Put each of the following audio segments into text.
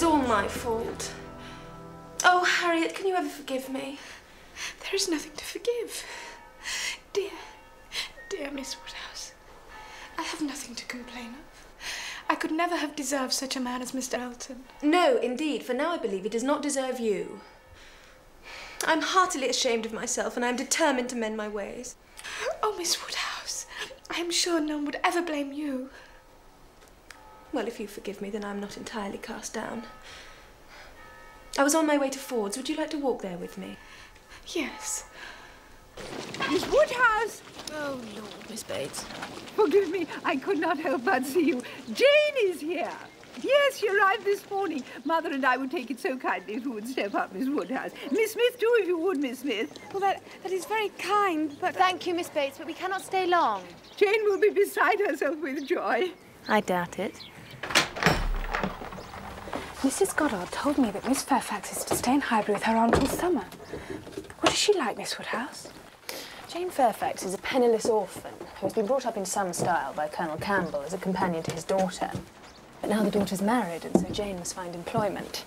was all my fault. Oh, Harriet, can you ever forgive me? There is nothing to forgive. Dear, dear Miss Woodhouse, I have nothing to complain of. I could never have deserved such a man as Mr. Elton. No, indeed, for now I believe he does not deserve you. I'm heartily ashamed of myself, and I'm determined to mend my ways. Oh, Miss Woodhouse, I am sure no one would ever blame you. Well, if you forgive me, then I'm not entirely cast down. I was on my way to Ford's. Would you like to walk there with me? Yes. Miss Woodhouse! Oh, Lord, Miss Bates. Forgive me, I could not help but see you. Jane is here. Yes, she arrived this morning. Mother and I would take it so kindly if you would step up, Miss Woodhouse. Miss Smith, too, if you would, Miss Smith. Well, that is very kind, but... Thank you, Miss Bates, but we cannot stay long. Jane will be beside herself with joy. I doubt it. Mrs. Goddard told me that Miss Fairfax is to stay in Highbury with her aunt till summer. What is she like, Miss Woodhouse? Jane Fairfax is a penniless orphan who has been brought up in some style by Colonel Campbell as a companion to his daughter. But now the daughter's married, and so Jane must find employment.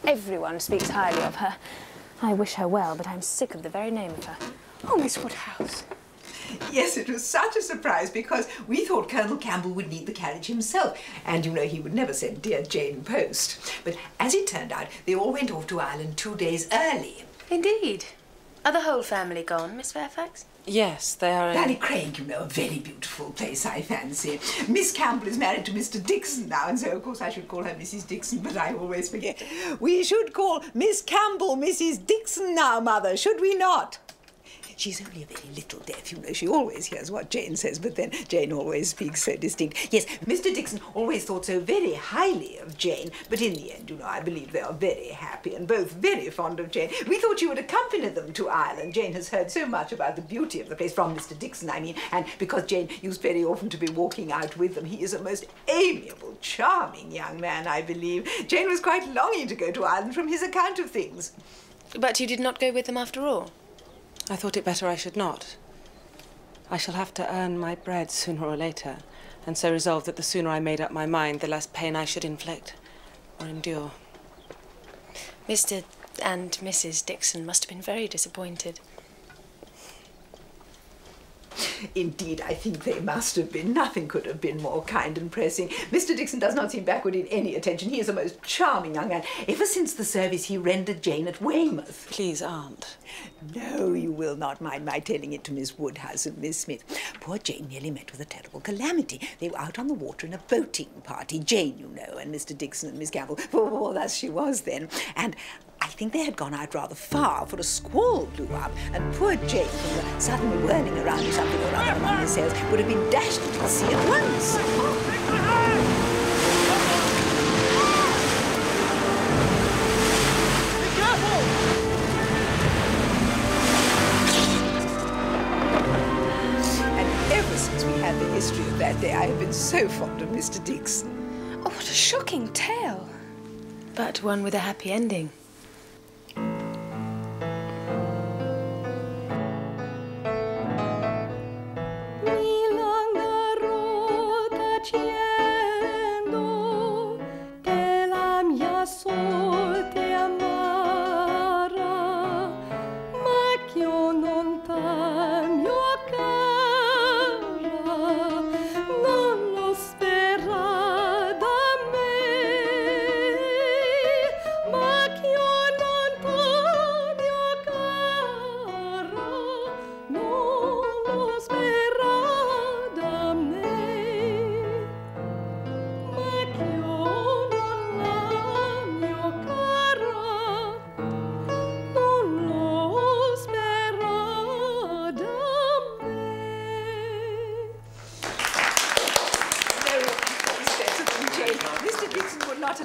Everyone speaks highly of her. I wish her well, but I'm sick of the very name of her. Oh, Miss Woodhouse. Yes, it was such a surprise because we thought Colonel Campbell would need the carriage himself. And, you know, he would never send dear Jane post. But as it turned out, they all went off to Ireland 2 days early. Indeed. Are the whole family gone, Miss Fairfax? Yes, they are in... Ballycraig, you know, a very beautiful place, I fancy. Miss Campbell is married to Mr. Dixon now, and so, of course, I should call her Mrs. Dixon, but I always forget. We should call Miss Campbell Mrs. Dixon now, Mother, should we not? She's only a very little deaf, you know. She always hears what Jane says, but then Jane always speaks so distinct. Yes, Mr. Dixon always thought so very highly of Jane, but in the end, you know, I believe they are very happy and both very fond of Jane. We thought you would accompany them to Ireland. Jane has heard so much about the beauty of the place, from Mr. Dixon, I mean, and because Jane used very often to be walking out with them, he is a most amiable, charming young man, I believe. Jane was quite longing to go to Ireland from his account of things. But you did not go with them after all? I thought it better I should not. I shall have to earn my bread sooner or later, and so resolved that the sooner I made up my mind, the less pain I should inflict or endure. Mr. and Mrs. Dixon must have been very disappointed. Indeed, I think they must have been. Nothing could have been more kind and pressing. Mr. Dixon does not seem backward in any attention. He is a most charming young man. Ever since the service he rendered Jane at Weymouth. Please, Aunt. No, you will not mind my telling it to Miss Woodhouse and Miss Smith. Poor Jane nearly met with a terrible calamity. They were out on the water in a boating party. Jane, you know, and Mr. Dixon and Miss Campbell. Well, thus she was then. And I think they had gone out rather far, for a squall blew up, and poor Jane, from the suddenly whirling around or something or other among the sails, would have been dashed into the sea at once. Be careful! And ever since we had the history of that day, I have been so fond of Mr. Dixon. Oh, what a shocking tale. But one with a happy ending.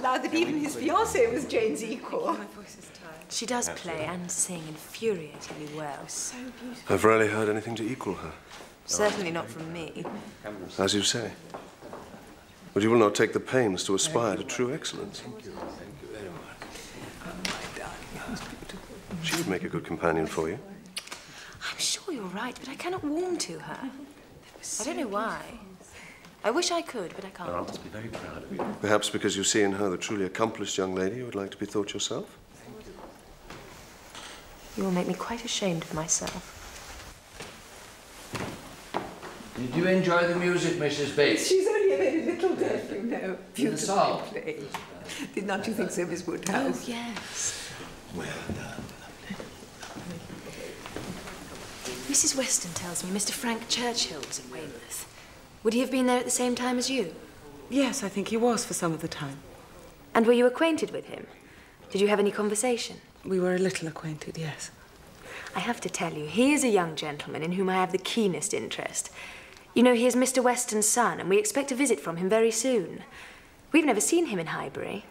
That even his fiancée was Jane's equal. My voice is tired. She does play and sing infuriatingly well. So beautiful. I've rarely heard anything to equal her. Certainly not from me. As you say. But you will not take the pains to aspire to true excellence. Thank you. Thank you very much. Oh, my darling, that's beautiful. She would make a good companion for you. I'm sure you're right, but I cannot warm to her. I don't know why. I wish I could, but I can't. Oh, I must be very proud of you. Perhaps because you see in her the truly accomplished young lady you would like to be thought yourself? You will make me quite ashamed of myself. Did you enjoy the music, Mrs. Bates? She's only a very little deaf, you know. Beautifully song. played. Did not you think so, Miss Woodhouse? Oh, yes. Well done. Mrs. Weston tells me Mr. Frank Churchill was in Weymouth. Would he have been there at the same time as you? Yes, I think he was for some of the time. And were you acquainted with him? Did you have any conversation? We were a little acquainted, yes. I have to tell you, he is a young gentleman in whom I have the keenest interest. You know, he is Mr. Weston's son, and we expect a visit from him very soon. We've never seen him in Highbury.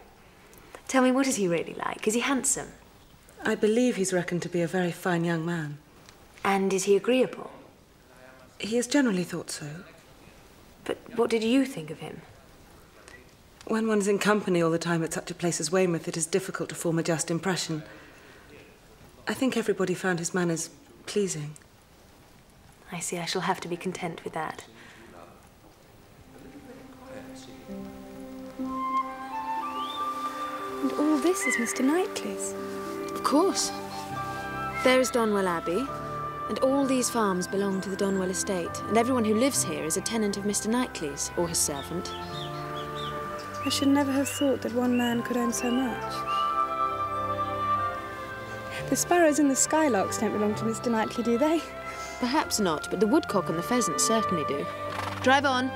Tell me, what is he really like? Is he handsome? I believe he's reckoned to be a very fine young man. And is he agreeable? He is generally thought so. But what did you think of him? When one's in company all the time at such a place as Weymouth, it is difficult to form a just impression. I think everybody found his manners pleasing. I see, I shall have to be content with that. And all this is Mr. Knightley's? Of course. There is Donwell Abbey, and all these farms belong to the Donwell estate, and everyone who lives here is a tenant of Mr. Knightley's, or his servant. I should never have thought that one man could own so much. The sparrows and the skylarks don't belong to Mr. Knightley, do they? Perhaps not, but the woodcock and the pheasant certainly do. Drive on.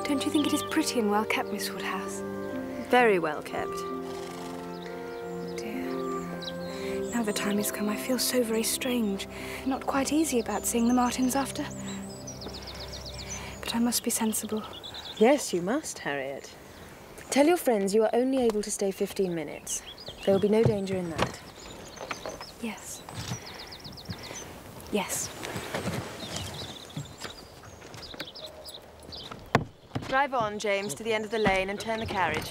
Don't you think it is pretty and well kept, Miss Woodhouse? Very well kept. Dear. Now the time has come, I feel so very strange. Not quite easy about seeing the Martins after. But I must be sensible. Yes, you must, Harriet. Tell your friends you are only able to stay 15 minutes. There will be no danger in that. Yes. Yes. Drive on, James, to the end of the lane and turn the carriage.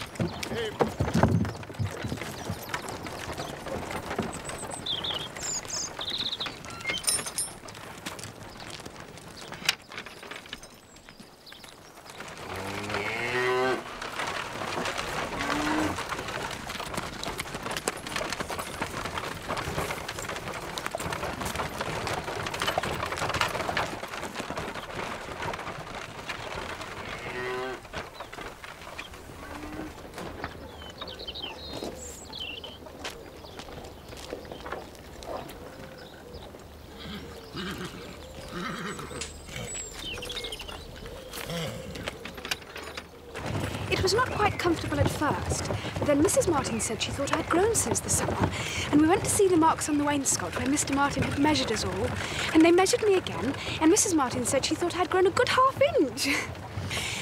It was not quite comfortable at first, but then Mrs. Martin said she thought I'd grown since the summer, and we went to see the marks on the wainscot where Mr. Martin had measured us all, and they measured me again, and Mrs. Martin said she thought I'd grown a good ½ inch.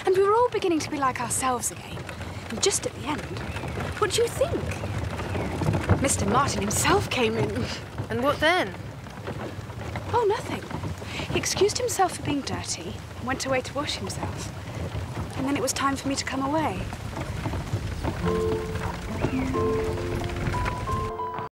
And we were all beginning to be like ourselves again. And just at the end, what do you think? Mr. Martin himself came in. And what then? Oh, nothing. He excused himself for being dirty and went away to wash himself. And then it was time for me to come away.